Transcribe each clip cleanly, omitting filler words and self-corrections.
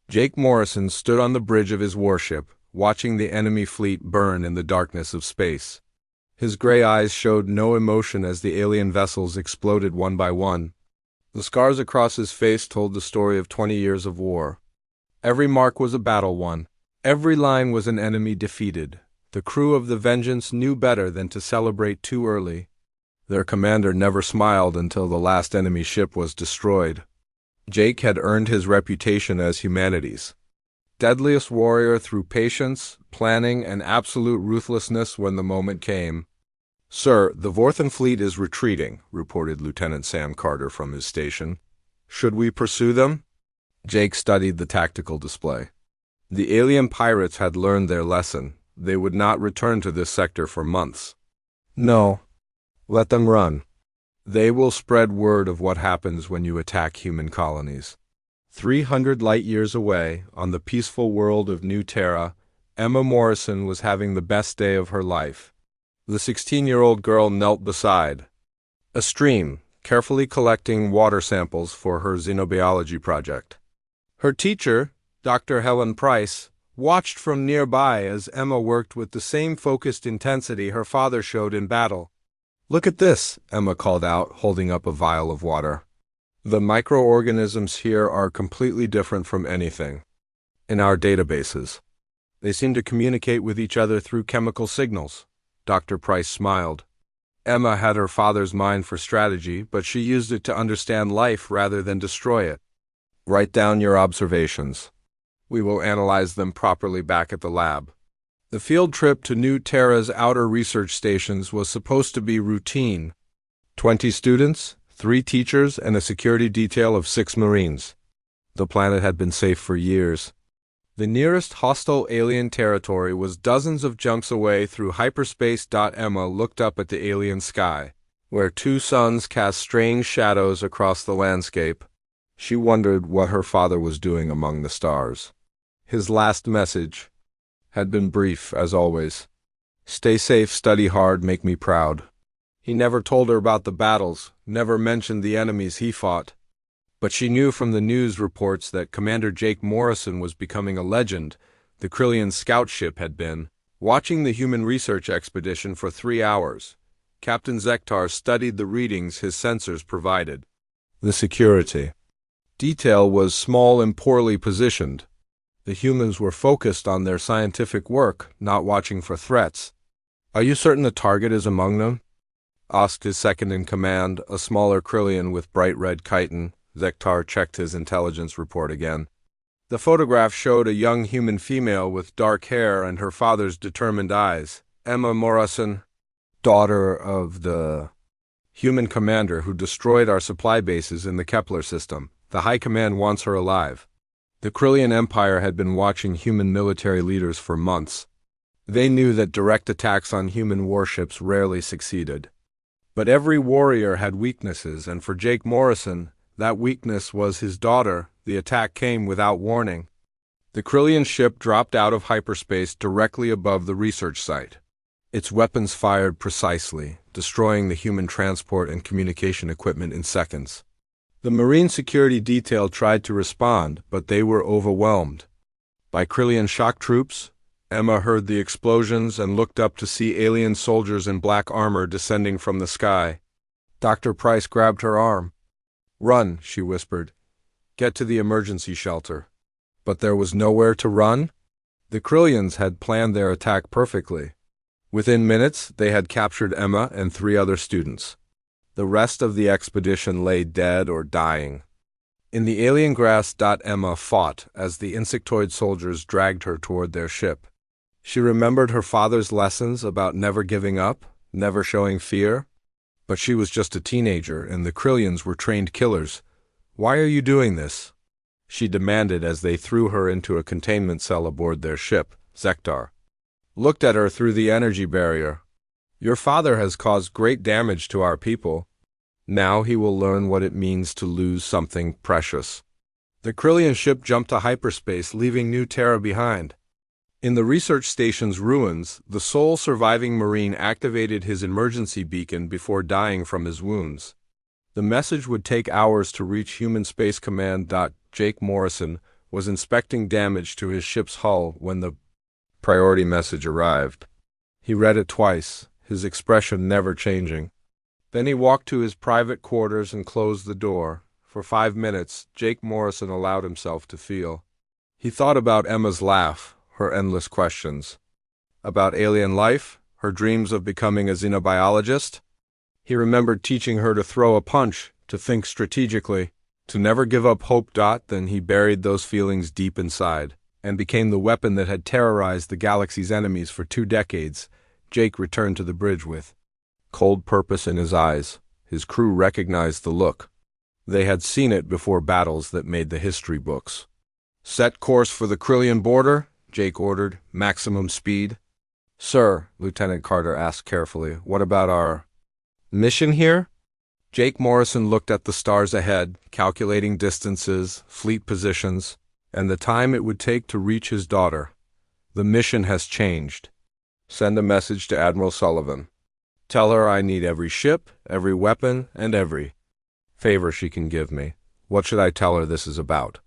Jake Morrison stood on the bridge of his warship, watching the enemy fleet burn in the darkness of space. His gray eyes showed no emotion as the alien vessels exploded one by one. The scars across his face told the story of 20 years of war. Every mark was a battle won. Every line was an enemy defeated. The crew of the Vengeance knew better than to celebrate too early. Their commander never smiled until the last enemy ship was destroyed. Jake had earned his reputation as humanity's deadliest warrior through patience, planning, and absolute ruthlessness when the moment came. "Sir, the Vorthan fleet is retreating," reported Lieutenant Sam Carter from his station. "Should we pursue them?" Jake studied the tactical display. The alien pirates had learned their lesson. They would not return to this sector for months. "No. Let them run. They will spread word of what happens when you attack human colonies." 300 light-years away, on the peaceful world of New Terra, Emma Morrison was having the best day of her life. The 16-year-old girl knelt beside a stream, carefully collecting water samples for her xenobiology project. Her teacher, Dr. Helen Price, watched from nearby as Emma worked with the same focused intensity her father showed in battle. "Look at this," Emma called out, holding up a vial of water. "The microorganisms here are completely different from anything in our databases. They seem to communicate with each other through chemical signals." Dr. Price smiled. Emma had her father's mind for strategy, but she used it to understand life rather than destroy it. "Write down your observations. We will analyze them properly back at the lab." The field trip to New Terra's outer research stations was supposed to be routine. 20 students, 3 teachers, and a security detail of 6 Marines. The planet had been safe for years. The nearest hostile alien territory was dozens of jumps away through hyperspace. Emma looked up at the alien sky, where 2 suns cast strange shadows across the landscape. She wondered what her father was doing among the stars. His last message had been brief, as always. "Stay safe, study hard, make me proud." He never told her about the battles, never mentioned the enemies he fought. But she knew from the news reports that Commander Jake Morrison was becoming a legend. The Krillian scout ship had been watching the human research expedition for 3 hours. Captain Zektar studied the readings his sensors provided. The security detail was small and poorly positioned. The humans were focused on their scientific work, not watching for threats. "Are you certain the target is among them?" asked his second-in-command, a smaller Krillian with bright red chitin. Zektar checked his intelligence report again. The photograph showed a young human female with dark hair and her father's determined eyes. "Emma Morrison, daughter of the human commander who destroyed our supply bases in the Kepler system. The High Command wants her alive." The Krillian Empire had been watching human military leaders for months. They knew that direct attacks on human warships rarely succeeded. But every warrior had weaknesses, and for Jake Morrison, that weakness was his daughter. The attack came without warning. The Krillian ship dropped out of hyperspace directly above the research site. Its weapons fired precisely, destroying the human transport and communication equipment in seconds. The Marine security detail tried to respond, but they were overwhelmed by Krillian shock troops. Emma heard the explosions and looked up to see alien soldiers in black armor descending from the sky. Dr. Price grabbed her arm. "Run," she whispered. "Get to the emergency shelter." But there was nowhere to run. The Krillians had planned their attack perfectly. Within minutes, they had captured Emma and 3 other students. The rest of the expedition lay dead or dying. In the alien grass, Emma fought as the insectoid soldiers dragged her toward their ship. She remembered her father's lessons about never giving up, never showing fear. But she was just a teenager, and the Krillians were trained killers. "Why are you doing this?" she demanded as they threw her into a containment cell aboard their ship. Zektar looked at her through the energy barrier. "Your father has caused great damage to our people. Now he will learn what it means to lose something precious." The Krillian ship jumped to hyperspace, leaving New Terra behind. In the research station's ruins, the sole surviving Marine activated his emergency beacon before dying from his wounds. The message would take hours to reach Human Space Command. Jake Morrison was inspecting damage to his ship's hull when the priority message arrived. He read it twice, his expression never changing. Then he walked to his private quarters and closed the door. For 5 minutes, Jake Morrison allowed himself to feel. He thought about Emma's laugh, her endless questions. About alien life, her dreams of becoming a xenobiologist. He remembered teaching her to throw a punch, to think strategically, to never give up hope. Then he buried those feelings deep inside, and became the weapon that had terrorized the galaxy's enemies for 2 decades. Jake returned to the bridge with cold purpose in his eyes. His crew recognized the look. They had seen it before battles that made the history books. "Set course for the Krillian border," Jake ordered. "Maximum speed." "Sir," Lieutenant Carter asked carefully, "what about our mission here?" Jake Morrison looked at the stars ahead, calculating distances, fleet positions, and the time it would take to reach his daughter. "The mission has changed. Send a message to Admiral Sullivan. Tell her I need every ship, every weapon, and every favor she can give me. What should I tell her this is about?"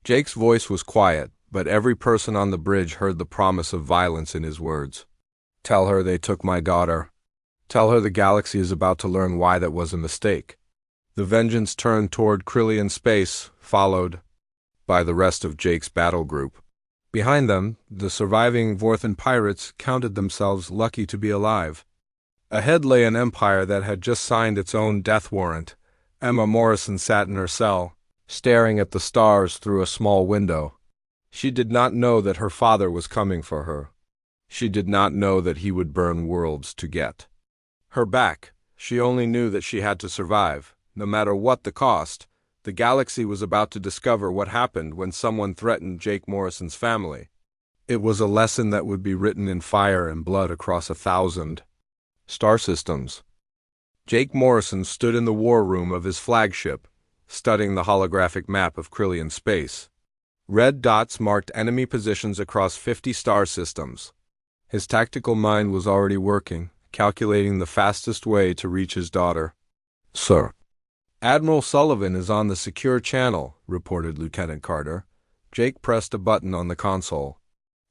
Jake's voice was quiet, but every person on the bridge heard the promise of violence in his words. "Tell her they took my daughter. Tell her the galaxy is about to learn why that was a mistake." The vengeance turned toward Krillian space, followed by the rest of Jake's battle group. Behind them, the surviving Vorthan pirates counted themselves lucky to be alive. Ahead lay an empire that had just signed its own death warrant. Emma Morrison sat in her cell, staring at the stars through a small window. She did not know that her father was coming for her. She did not know that he would burn worlds to get her back. She only knew that she had to survive, no matter what the cost. The galaxy was about to discover what happened when someone threatened Jake Morrison's family. It was a lesson that would be written in fire and blood across 1,000 star systems. Jake Morrison stood in the war room of his flagship, studying the holographic map of Krillian space. Red dots marked enemy positions across 50 star systems. His tactical mind was already working, calculating the fastest way to reach his daughter. "Sir, Admiral Sullivan is on the secure channel," reported Lieutenant Carter. Jake pressed a button on the console.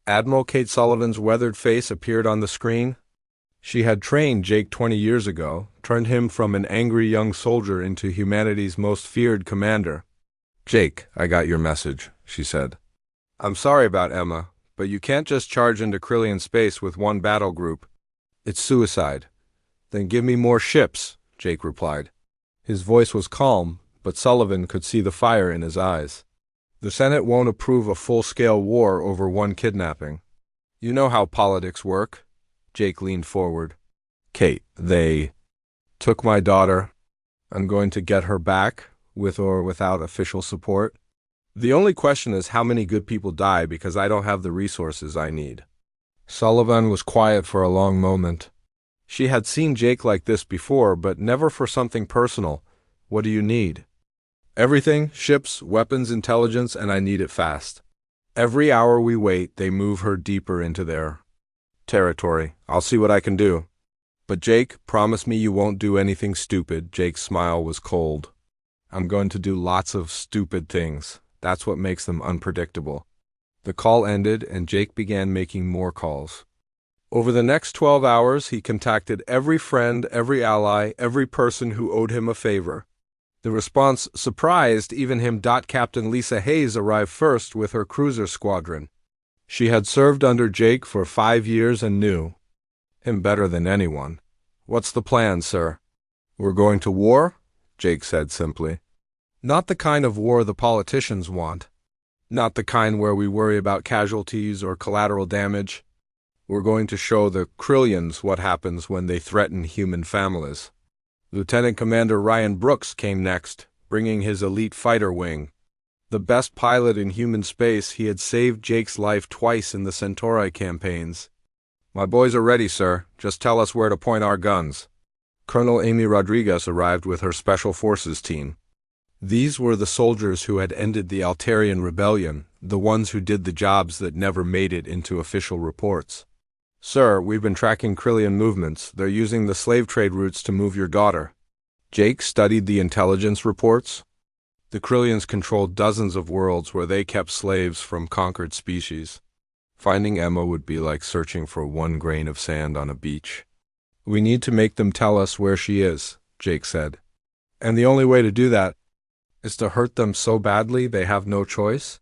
Admiral Kate Sullivan's weathered face appeared on the screen. She had trained Jake 20 years ago, turned him from an angry young soldier into humanity's most feared commander. "Jake, I got your message," she said. "I'm sorry about Emma, but you can't just charge into Krillian space with one battle group. It's suicide." "Then give me more ships," Jake replied. His voice was calm, but Sullivan could see the fire in his eyes. "The Senate won't approve a full-scale war over one kidnapping. You know how politics work." Jake leaned forward. "Kate, they took my daughter. I'm going to get her back, with or without official support. The only question is how many good people die because I don't have the resources I need." Sullivan was quiet for a long moment. She had seen Jake like this before, but never for something personal. "What do you need?" "Everything, ships, weapons, intelligence, and I need it fast. Every hour we wait, they move her deeper into their territory. I'll see what I can do." "But Jake, promise me you won't do anything stupid." Jake's smile was cold. "I'm going to do lots of stupid things. That's what makes them unpredictable." The call ended, and Jake began making more calls. Over the next 12 hours, he contacted every friend, every ally, every person who owed him a favor. The response surprised even him. Captain Lisa Hayes arrived first with her cruiser squadron. She had served under Jake for 5 years and knew him better than anyone. "What's the plan, sir?" "We're going to war," Jake said simply. "Not the kind of war the politicians want. Not the kind where we worry about casualties or collateral damage. We're going to show the Krillians what happens when they threaten human families." Lieutenant Commander Ryan Brooks came next, bringing his elite fighter wing. The best pilot in human space, he had saved Jake's life twice in the Centauri campaigns. "My boys are ready, sir. Just tell us where to point our guns." Colonel Amy Rodriguez arrived with her Special Forces team. These were the soldiers who had ended the Altarian rebellion, the ones who did the jobs that never made it into official reports. "Sir, we've been tracking Krillian movements. They're using the slave trade routes to move your daughter." Jake studied the intelligence reports. The Krillians controlled dozens of worlds where they kept slaves from conquered species. Finding Emma would be like searching for one grain of sand on a beach. "We need to make them tell us where she is," Jake said. "And the only way to do that is to hurt them so badly they have no choice?"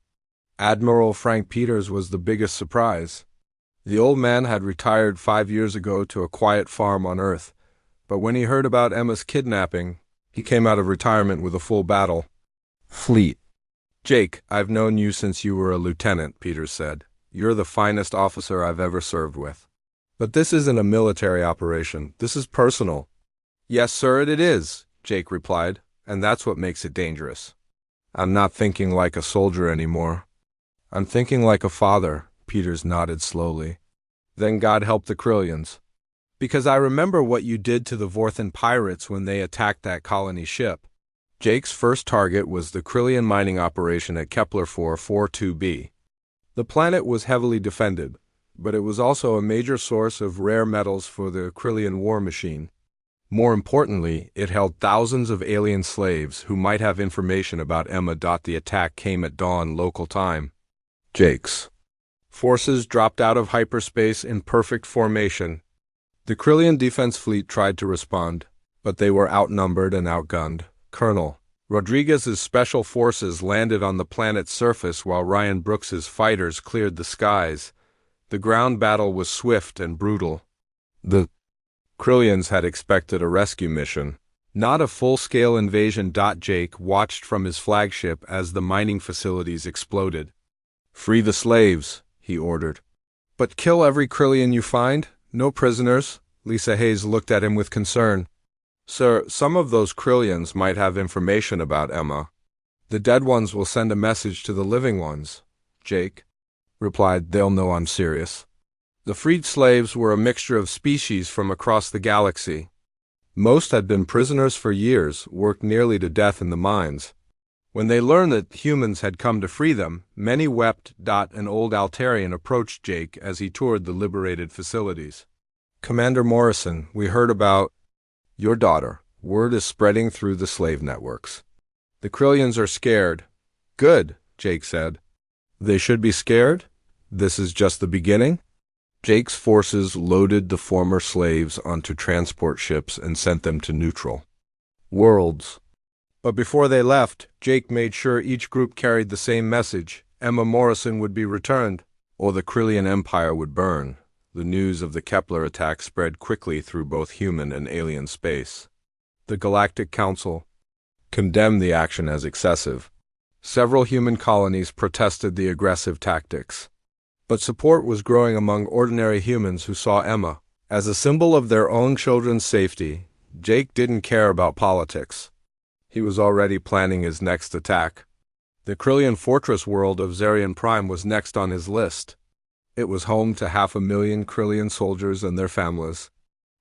Admiral Frank Peters was the biggest surprise. The old man had retired 5 years ago to a quiet farm on Earth, but when he heard about Emma's kidnapping, he came out of retirement with a full battle fleet. "Jake, I've known you since you were a lieutenant," Peters said. "You're the finest officer I've ever served with. But this isn't a military operation. This is personal." "Yes, sir, it is," Jake replied, "and that's what makes it dangerous. I'm not thinking like a soldier anymore. I'm thinking like a father," Peters nodded slowly. "Then God help the Krillians. Because I remember what you did to the Vorthan pirates when they attacked that colony ship." Jake's first target was the Krillian mining operation at Kepler 442b. The planet was heavily defended, but it was also a major source of rare metals for the Krillian war machine. More importantly, it held thousands of alien slaves who might have information about Emma. The attack came at dawn local time. Jake's forces dropped out of hyperspace in perfect formation. The Krillian defense fleet tried to respond, but they were outnumbered and outgunned. Colonel Rodriguez's special forces landed on the planet's surface while Ryan Brooks's fighters cleared the skies. The ground battle was swift and brutal. The Krillians had expected a rescue mission, not a full-scale invasion. Jake watched from his flagship as the mining facilities exploded. "Free the slaves," he ordered. "But kill every Krillian you find? No prisoners?" Lisa Hayes looked at him with concern. "Sir, some of those Krillians might have information about Emma. The dead ones will send a message to the living ones," Jake replied. "They'll know I'm serious." The freed slaves were a mixture of species from across the galaxy. Most had been prisoners for years, worked nearly to death in the mines. When they learned that humans had come to free them, many wept. An old Altarian approached Jake as he toured the liberated facilities. "Commander Morrison, we heard about your daughter. Word is spreading through the slave networks. The Krillians are scared." "Good," Jake said. "They should be scared? This is just the beginning?" Jake's forces loaded the former slaves onto transport ships and sent them to neutral worlds. But before they left, Jake made sure each group carried the same message. Emma Morrison would be returned, or the Krillian Empire would burn. The news of the Kepler attack spread quickly through both human and alien space. The Galactic Council condemned the action as excessive. Several human colonies protested the aggressive tactics. But support was growing among ordinary humans who saw Emma as a symbol of their own children's safety. Jake didn't care about politics. He was already planning his next attack. The Krillian fortress world of Zarian Prime was next on his list. It was home to 500,000 Krillian soldiers and their families.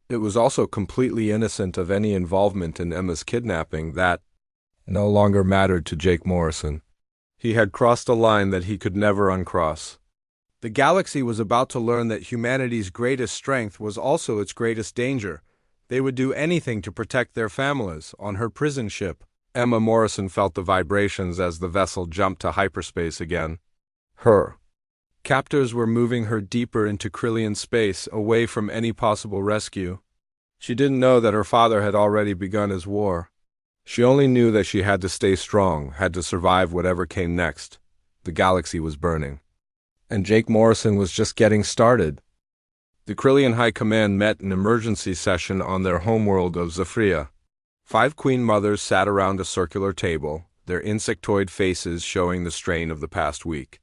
It was also completely innocent of any involvement in Emma's kidnapping. That no longer mattered to Jake Morrison. He had crossed a line that he could never uncross. The galaxy was about to learn that humanity's greatest strength was also its greatest danger. They would do anything to protect their families. On her prison ship, Emma Morrison felt the vibrations as the vessel jumped to hyperspace again. Her captors were moving her deeper into Krillian space, away from any possible rescue. She didn't know that her father had already begun his war. She only knew that she had to stay strong, had to survive whatever came next. The galaxy was burning. And Jake Morrison was just getting started. The Krillian High Command met an emergency session on their homeworld of Zafria. 5 Queen Mothers sat around a circular table, their insectoid faces showing the strain of the past week.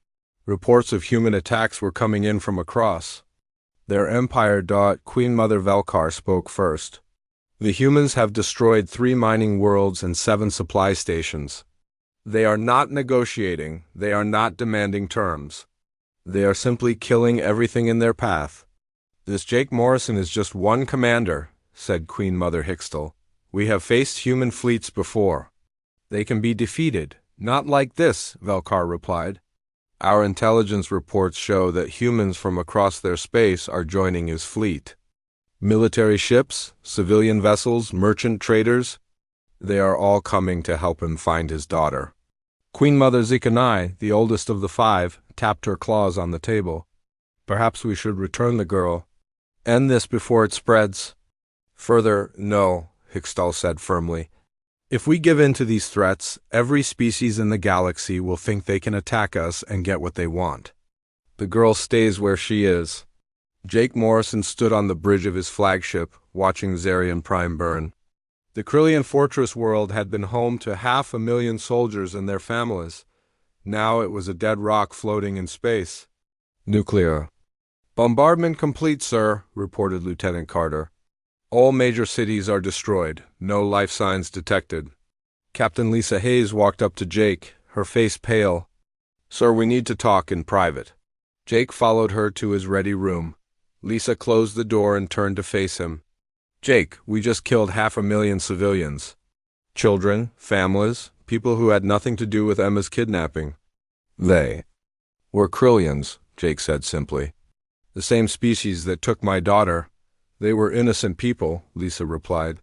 Reports of human attacks were coming in from across their empire. Queen Mother Velkar spoke first. "The humans have destroyed 3 mining worlds and 7 supply stations. They are not negotiating, they are not demanding terms. They are simply killing everything in their path." "This Jake Morrison is just one commander," said Queen Mother Hixtel. "We have faced human fleets before. They can be defeated." "Not like this," Velkar replied. "Our intelligence reports show that humans from across their space are joining his fleet. Military ships, civilian vessels, merchant traders, they are all coming to help him find his daughter." Queen Mother Zikanai, the oldest of the five, tapped her claws on the table. Perhaps we should return the girl. End this before it spreads. Further, no, Hickstal said firmly. If we give in to these threats, every species in the galaxy will think they can attack us and get what they want. The girl stays where she is. Jake Morrison stood on the bridge of his flagship, watching Zarian Prime burn. The Krillian fortress world had been home to 500,000 soldiers and their families. Now it was a dead rock floating in space. Nuclear. Bombardment complete, sir, reported Lieutenant Carter. All major cities are destroyed. No life signs detected. Captain Lisa Hayes walked up to Jake, her face pale. Sir, we need to talk in private. Jake followed her to his ready room. Lisa closed the door and turned to face him. Jake, we just killed 500,000 civilians. Children, families, people who had nothing to do with Emma's kidnapping. They were Krillians, Jake said simply. The same species that took my daughter. They were innocent people, Lisa replied.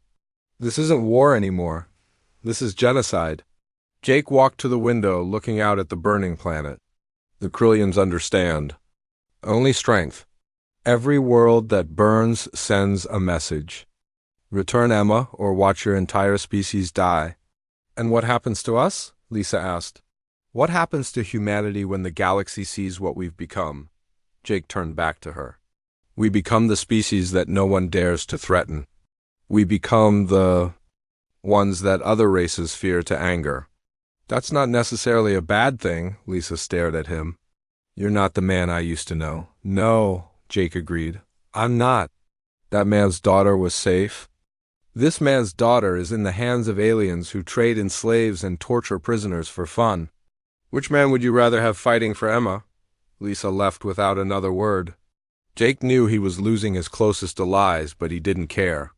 This isn't war anymore. This is genocide. Jake walked to the window, looking out at the burning planet. The Krillians understand. Only strength. Every world that burns sends a message. Return Emma, or watch your entire species die. And what happens to us? Lisa asked. What happens to humanity when the galaxy sees what we've become? Jake turned back to her. We become the species that no one dares to threaten. We become the ones that other races fear to anger. That's not necessarily a bad thing, Lisa stared at him. You're not the man I used to know. No, Jake agreed. I'm not. That man's daughter was safe. This man's daughter is in the hands of aliens who trade in slaves and torture prisoners for fun. Which man would you rather have fighting for Emma? Lisa left without another word. Jake knew he was losing his closest allies, but he didn't care.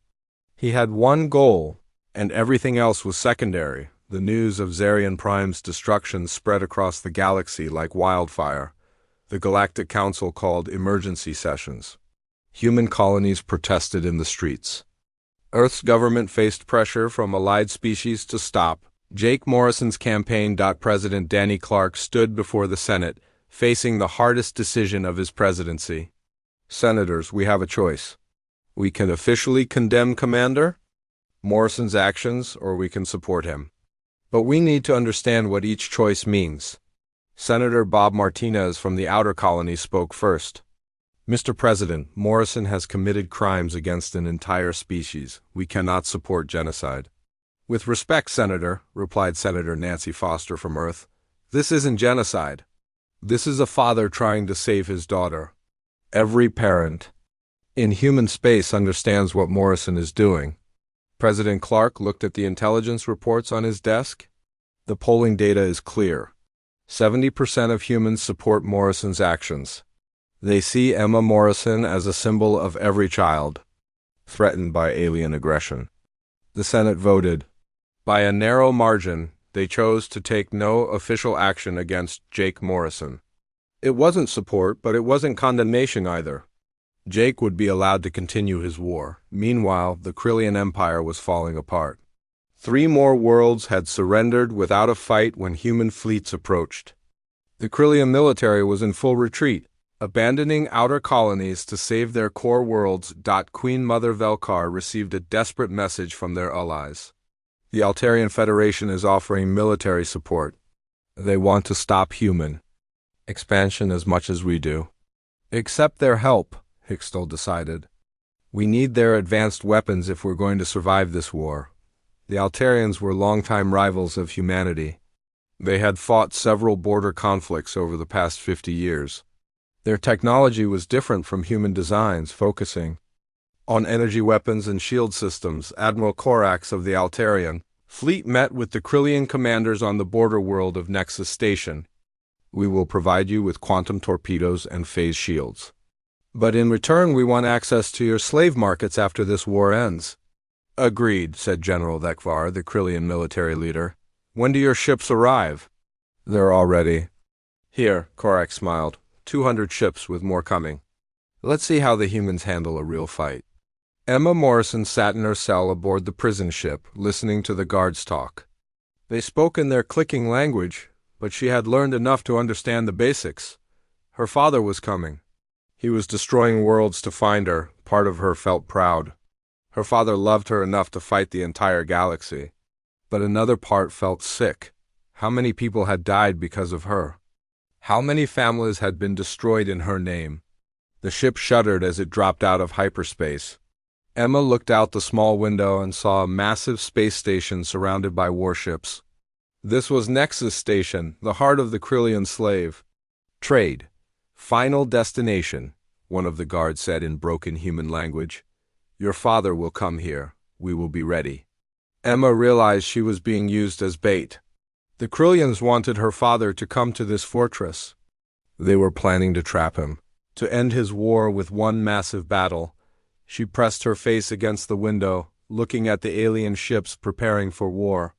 He had one goal, and everything else was secondary. The news of Zarian Prime's destruction spread across the galaxy like wildfire. The Galactic Council called emergency sessions. Human colonies protested in the streets. Earth's government faced pressure from allied species to stop. Jake Morrison's campaign. President Danny Clark stood before the Senate, facing the hardest decision of his presidency. Senators, we have a choice. We can officially condemn Commander Morrison's actions, or we can support him. But we need to understand what each choice means. Senator Bob Martinez from the Outer Colonies spoke first. Mr. President, Morrison has committed crimes against an entire species. We cannot support genocide. With respect, Senator, replied Senator Nancy Foster from Earth, this isn't genocide. This is a father trying to save his daughter. Every parent in human space understands what Morrison is doing. President Clark looked at the intelligence reports on his desk. The polling data is clear. 70% of humans support Morrison's actions. They see Emma Morrison as a symbol of every child threatened by alien aggression. The Senate voted. By a narrow margin, they chose to take no official action against Jake Morrison. It wasn't support, but it wasn't condemnation either. Jake would be allowed to continue his war. Meanwhile, the Krillian Empire was falling apart. 3 more worlds had surrendered without a fight when human fleets approached. The Krillian military was in full retreat, abandoning outer colonies to save their core worlds. Queen Mother Velkar received a desperate message from their allies. The Altarian Federation is offering military support. They want to stop human expansion as much as we do. Accept their help, Hickstal decided. We need their advanced weapons if we're going to survive this war. The Altarians were longtime rivals of humanity. They had fought several border conflicts over the past 50 years. Their technology was different from human designs, focusing on energy weapons and shield systems. Admiral Korax of the Altarian fleet met with the Krillian commanders on the border world of Nexus Station. We will provide you with quantum torpedoes and phase shields. But in return, we want access to your slave markets after this war ends. Agreed, said General Vekvar, the Krillian military leader. When do your ships arrive? They're already here, Korax smiled. 200 ships with more coming. Let's see how the humans handle a real fight. Emma Morrison sat in her cell aboard the prison ship, listening to the guards talk. They spoke in their clicking language, but she had learned enough to understand the basics. Her father was coming. He was destroying worlds to find her. Part of her felt proud. Her father loved her enough to fight the entire galaxy. But another part felt sick. How many people had died because of her? How many families had been destroyed in her name? The ship shuddered as it dropped out of hyperspace. Emma looked out the small window and saw a massive space station surrounded by warships. This was Nexus Station, the heart of the Krillian slave. Trade. Final destination, one of the guards said in broken human language. Your father will come here. We will be ready. Emma realized she was being used as bait. The Krillians wanted her father to come to this fortress. They were planning to trap him, to end his war with one massive battle. She pressed her face against the window, looking at the alien ships preparing for war.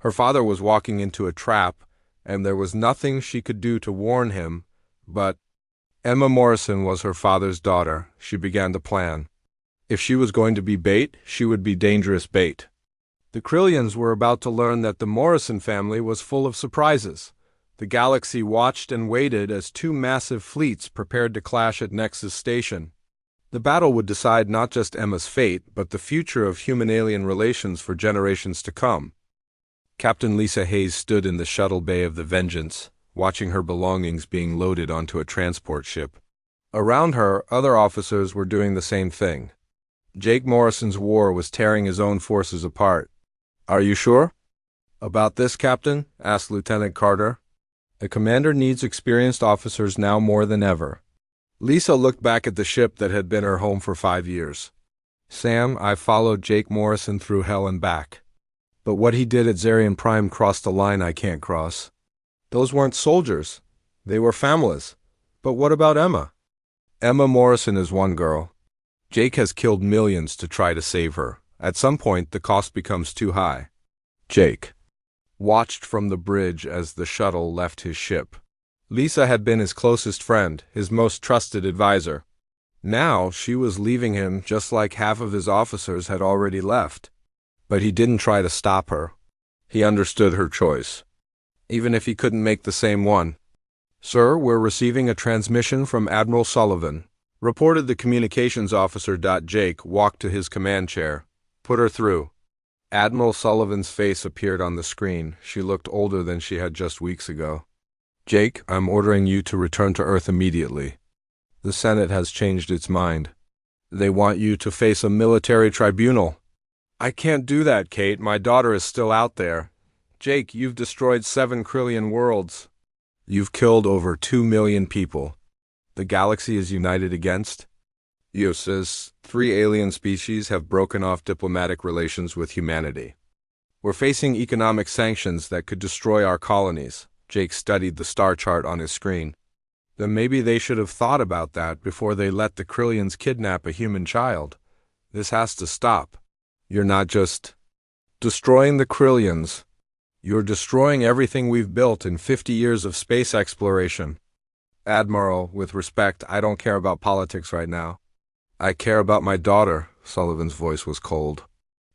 Her father was walking into a trap, and there was nothing she could do to warn him, but Emma Morrison was her father's daughter. She began to plan. If she was going to be bait, she would be dangerous bait. The Krillians were about to learn that the Morrison family was full of surprises. The galaxy watched and waited as two massive fleets prepared to clash at Nexus Station. The battle would decide not just Emma's fate, but the future of human-alien relations for generations to come. Captain Lisa Hayes stood in the shuttle bay of the Vengeance, watching her belongings being loaded onto a transport ship. Around her, other officers were doing the same thing. Jake Morrison's war was tearing his own forces apart. Are you sure? About this, Captain? Asked Lieutenant Carter. A commander needs experienced officers now more than ever. Lisa looked back at the ship that had been her home for 5 years. Sam, I followed Jake Morrison through hell and back. But what he did at Zarian Prime crossed a line I can't cross. Those weren't soldiers. They were families. But what about Emma? Emma Morrison is one girl. Jake has killed millions to try to save her. At some point, the cost becomes too high. Jake watched from the bridge as the shuttle left his ship. Lisa had been his closest friend, his most trusted advisor. Now she was leaving him just like half of his officers had already left. But he didn't try to stop her. He understood her choice, even if he couldn't make the same one. Sir, we're receiving a transmission from Admiral Sullivan, reported the communications officer. Jake walked to his command chair. Put her through. Admiral Sullivan's face appeared on the screen. She looked older than she had just weeks ago. Jake, I'm ordering you to return to Earth immediately. The Senate has changed its mind. They want you to face a military tribunal. I can't do that, Kate. My daughter is still out there. Jake, you've destroyed 7 Krillian worlds. You've killed over 2 million people. The galaxy is united against you. Says 3 alien species have broken off diplomatic relations with humanity. We're facing economic sanctions that could destroy our colonies. Jake studied the star chart on his screen. Then maybe they should have thought about that before they let the Krillians kidnap a human child. This has to stop. You're not just destroying the Krillians. You're destroying everything we've built in 50 years of space exploration. Admiral, with respect, I don't care about politics right now. I care about my daughter. Sullivan's voice was cold.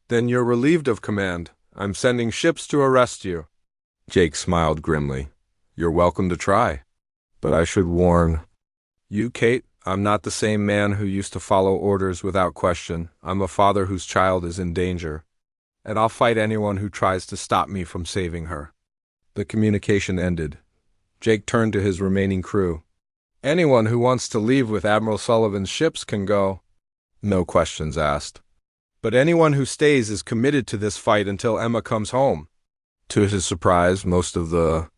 Then you're relieved of command. I'm sending ships to arrest you. Jake smiled grimly. You're welcome to try. But I should warn you, Kate, I'm not the same man who used to follow orders without question. I'm a father whose child is in danger. And I'll fight anyone who tries to stop me from saving her. The communication ended. Jake turned to his remaining crew. Anyone who wants to leave with Admiral Sullivan's ships can go. No questions asked. But anyone who stays is committed to this fight until Emma comes home. To his surprise, most of the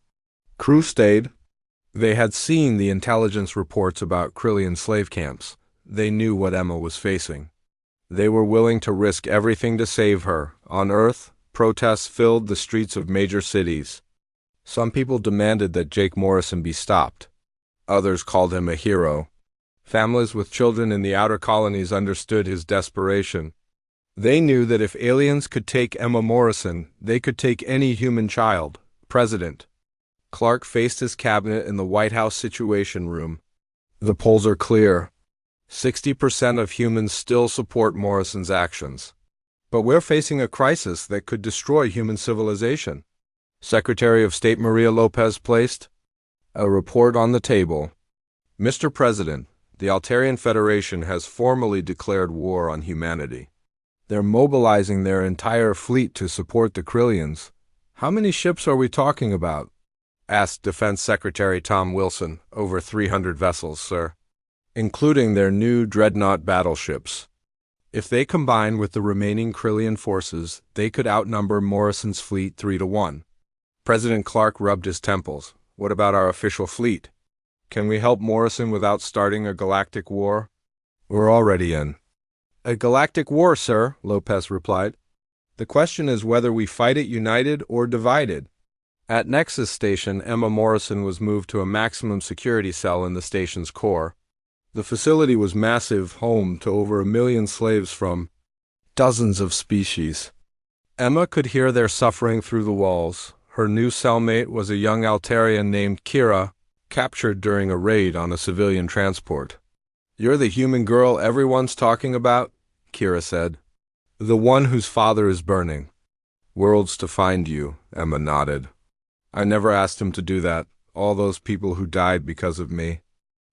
crew stayed. They had seen the intelligence reports about Krillian slave camps. They knew what Emma was facing. They were willing to risk everything to save her. On Earth, protests filled the streets of major cities. Some people demanded that Jake Morrison be stopped. Others called him a hero. Families with children in the outer colonies understood his desperation. They knew that if aliens could take Emma Morrison, they could take any human child. President Clark faced his cabinet in the White House Situation Room. The polls are clear. 60% of humans still support Morrison's actions. But we're facing a crisis that could destroy human civilization. Secretary of State Maria Lopez placed a report on the table. Mr. President, the Altarian Federation has formally declared war on humanity. They're mobilizing their entire fleet to support the Krillians. How many ships are we talking about? Asked Defense Secretary Tom Wilson. Over 300 vessels, sir, including their new dreadnought battleships. If they combine with the remaining Krillian forces, they could outnumber Morrison's fleet 3-1. President Clark rubbed his temples. What about our official fleet? Can we help Morrison without starting a galactic war? We're already in a galactic war, sir, Lopez replied. The question is whether we fight it united or divided. At Nexus Station, Emma Morrison was moved to a maximum security cell in the station's core. The facility was massive, home to over 1 million slaves from dozens of species. Emma could hear their suffering through the walls. Her new cellmate was a young Altarian named Kira, captured during a raid on a civilian transport. You're the human girl everyone's talking about, Kira said. The one whose father is burning. Worlds to find you, Emma nodded. I never asked him to do that. All those people who died because of me.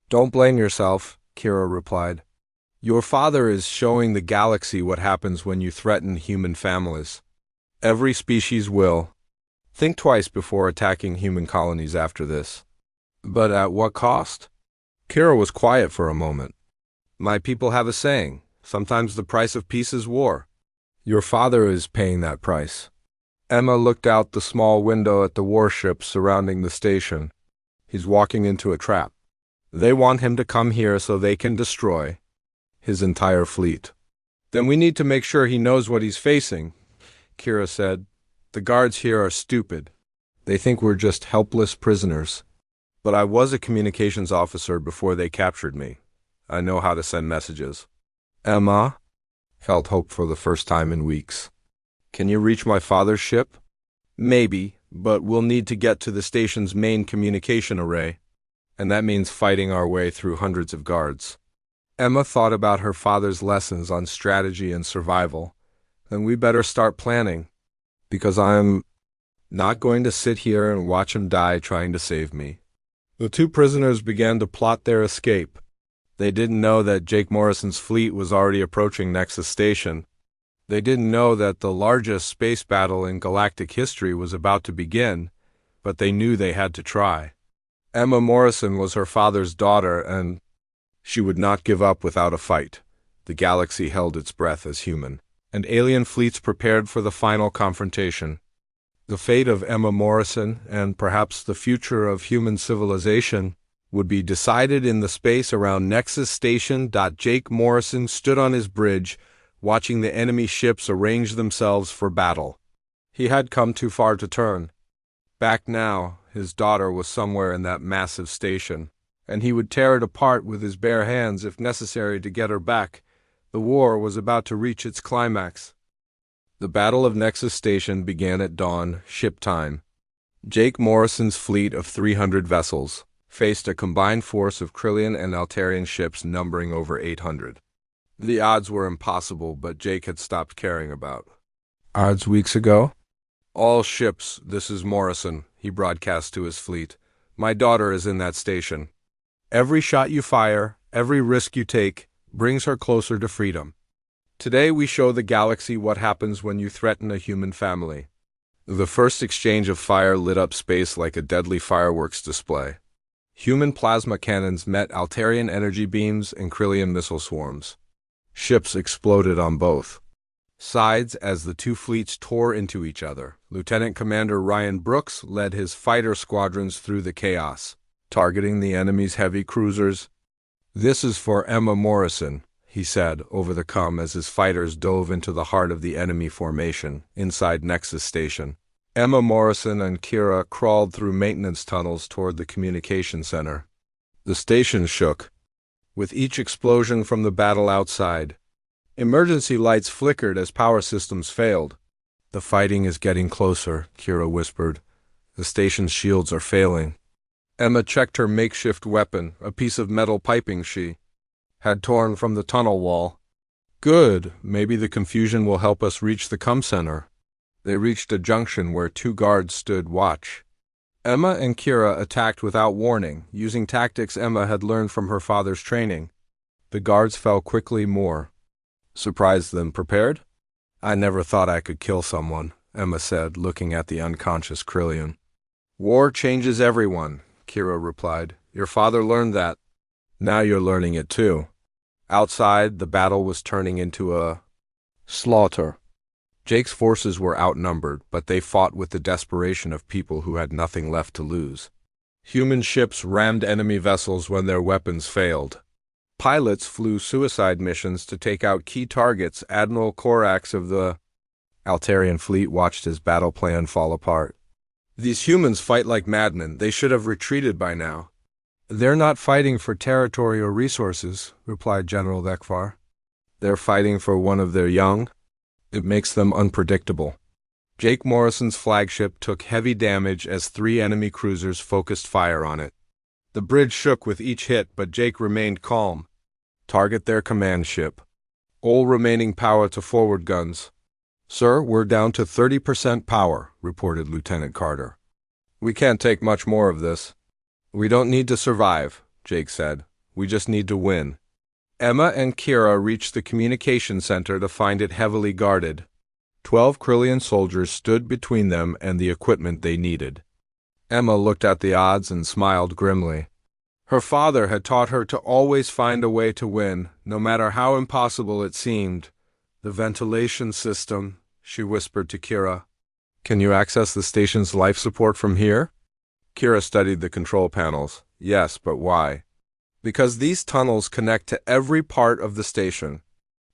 Don't blame yourself, Kira replied. Your father is showing the galaxy what happens when you threaten human families. Every species will. Think twice before attacking human colonies after this. But at what cost? Kira was quiet for a moment. My people have a saying. Sometimes the price of peace is war. Your father is paying that price. Emma looked out the small window at the warships surrounding the station. He's walking into a trap. They want him to come here so they can destroy his entire fleet. Then we need to make sure he knows what he's facing, Kira said. The guards here are stupid. They think we're just helpless prisoners. But I was a communications officer before they captured me. I know how to send messages. Emma felt hope for the first time in weeks. Can you reach my father's ship? Maybe, but we'll need to get to the station's main communication array, and that means fighting our way through hundreds of guards. Emma thought about her father's lessons on strategy and survival. Then we better start planning, because I'm not going to sit here and watch him die trying to save me. The two prisoners began to plot their escape. They didn't know that Jake Morrison's fleet was already approaching Nexus Station. They didn't know that the largest space battle in galactic history was about to begin, but they knew they had to try. Emma Morrison was her father's daughter, and she would not give up without a fight. The galaxy held its breath as human, and alien fleets prepared for the final confrontation. The fate of Emma Morrison, and perhaps the future of human civilization, would be decided in the space around Nexus Station. Jake Morrison stood on his bridge, watching the enemy ships arrange themselves for battle. He had come too far to turn. Back now, his daughter was somewhere in that massive station, and he would tear it apart with his bare hands if necessary to get her back. The war was about to reach its climax. The Battle of Nexus Station began at dawn, ship time. Jake Morrison's fleet of 300 vessels faced a combined force of Krillian and Altarian ships numbering over 800. The odds were impossible, but Jake had stopped caring about odds weeks ago. All ships, this is Morrison, he broadcast to his fleet. My daughter is in that station. Every shot you fire, every risk you take, brings her closer to freedom. Today we show the galaxy what happens when you threaten a human family. The first exchange of fire lit up space like a deadly fireworks display. Human plasma cannons met Altarian energy beams and Krillian missile swarms. Ships exploded on both sides as the two fleets tore into each other. Lieutenant Commander Ryan Brooks led his fighter squadrons through the chaos, targeting the enemy's heavy cruisers. This is for Emma Morrison, he said over the comm as his fighters dove into the heart of the enemy formation inside Nexus Station. Emma Morrison and Kira crawled through maintenance tunnels toward the communication center. The station shook with each explosion from the battle outside. Emergency lights flickered as power systems failed. The fighting is getting closer, Kira whispered. The station's shields are failing. Emma checked her makeshift weapon, a piece of metal piping she had torn from the tunnel wall. Good, maybe the confusion will help us reach the comm center. They reached a junction where two guards stood watch. Emma and Kira attacked without warning, using tactics Emma had learned from her father's training. The guards fell quickly more surprised than prepared. I never thought I could kill someone, Emma said, looking at the unconscious Krillian. War changes everyone, Kira replied. Your father learned that. Now you're learning it too. Outside, the battle was turning into a slaughter. Jake's forces were outnumbered, but they fought with the desperation of people who had nothing left to lose. Human ships rammed enemy vessels when their weapons failed. Pilots flew suicide missions to take out key targets. Admiral Korax of the Altarian fleet watched his battle plan fall apart. These humans fight like madmen. They should have retreated by now. They're not fighting for territory or resources, replied General Vekvar. They're fighting for one of their young. It makes them unpredictable. Jake Morrison's flagship took heavy damage as three enemy cruisers focused fire on it. The bridge shook with each hit, but Jake remained calm. Target their command ship. All remaining power to forward guns. Sir, we're down to 30% power, reported Lieutenant Carter. We can't take much more of this. We don't need to survive, Jake said. We just need to win. Emma and Kira reached the communication center to find it heavily guarded. 12 Krillian soldiers stood between them and the equipment they needed. Emma looked at the odds and smiled grimly. Her father had taught her to always find a way to win, no matter how impossible it seemed. The ventilation system, she whispered to Kira. Can you access the station's life support from here? Kira studied the control panels. Yes, but why? Because these tunnels connect to every part of the station,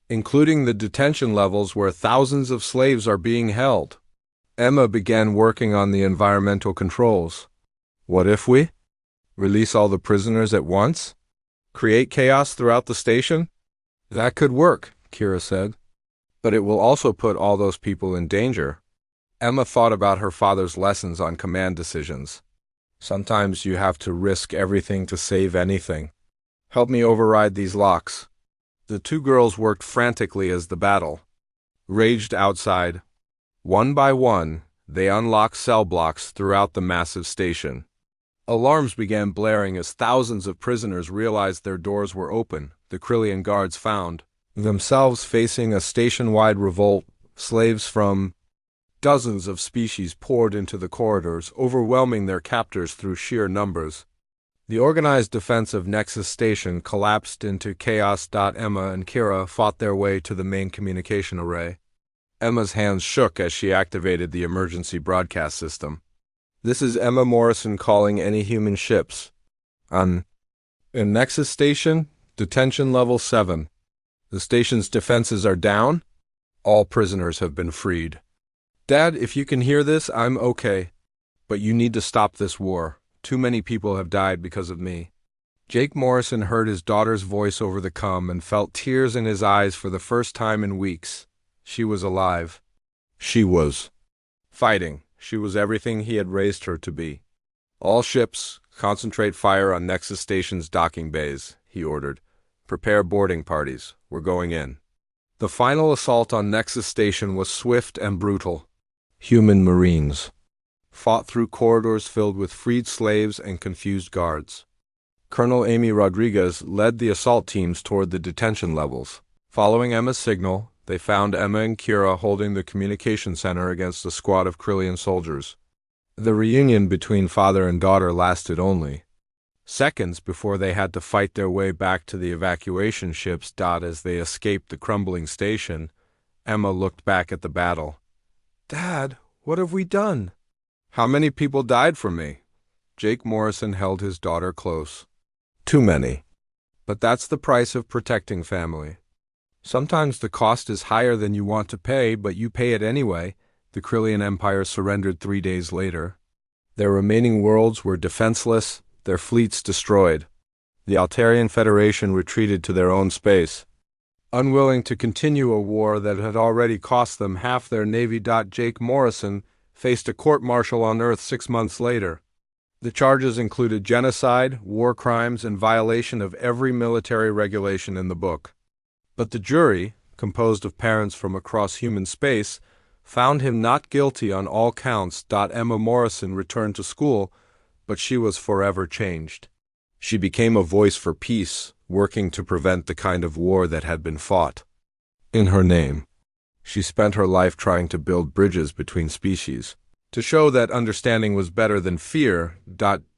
including the detention levels where thousands of slaves are being held. Emma began working on the environmental controls. What if we release all the prisoners at once? Create chaos throughout the station? That could work, Kira said. But it will also put all those people in danger. Emma thought about her father's lessons on command decisions. Sometimes you have to risk everything to save anything. Help me override these locks. The two girls worked frantically as the battle raged outside. One by one, they unlocked cell blocks throughout the massive station. Alarms began blaring as thousands of prisoners realized their doors were open. The Krillian guards found themselves facing a station-wide revolt. Slaves from dozens of species poured into the corridors, overwhelming their captors through sheer numbers. The organized defense of Nexus Station collapsed into chaos. Emma and Kira fought their way to the main communication array. Emma's hands shook as she activated the emergency broadcast system. This is Emma Morrison calling any human ships. In Nexus Station, detention level 7. The station's defenses are down. All prisoners have been freed. Dad, if you can hear this, I'm okay. But you need to stop this war. Too many people have died because of me. Jake Morrison heard his daughter's voice over the comm and felt tears in his eyes for the first time in weeks. She was alive. She was fighting. She was everything he had raised her to be. All ships, concentrate fire on Nexus Station's docking bays, he ordered. Prepare boarding parties. We're going in. The final assault on Nexus Station was swift and brutal. Human Marines fought through corridors filled with freed slaves and confused guards. Colonel Amy Rodriguez led the assault teams toward the detention levels. Following Emma's signal, they found Emma and Kira holding the communication center against a squad of Krillian soldiers. The reunion between father and daughter lasted only seconds before they had to fight their way back to the evacuation ships. As they escaped the crumbling station, Emma looked back at the battle. Dad, what have we done? How many people died from me? Jake Morrison held his daughter close. Too many. But that's the price of protecting family. Sometimes the cost is higher than you want to pay, but you pay it anyway. The Krillian Empire surrendered 3 days later. Their remaining worlds were defenseless, their fleets destroyed. The Altarian Federation retreated to their own space, unwilling to continue a war that had already cost them half their navy. Jake Morrison faced a court-martial on Earth 6 months later. The charges included genocide, war crimes, and violation of every military regulation in the book. But the jury, composed of parents from across human space, found him not guilty on all counts. Emma Morrison returned to school, but she was forever changed. She became a voice for peace, working to prevent the kind of war that had been fought in her name. She spent her life trying to build bridges between species, to show that understanding was better than fear.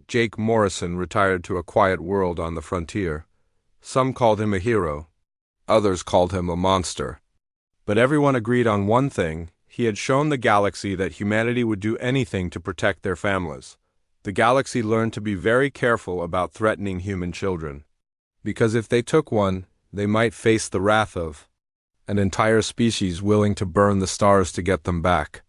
Jake Morrison retired to a quiet world on the frontier. Some called him a hero, others called him a monster. But everyone agreed on one thing: he had shown the galaxy that humanity would do anything to protect their families. The galaxy learned to be very careful about threatening human children, because if they took one, they might face the wrath of an entire species willing to burn the stars to get them back.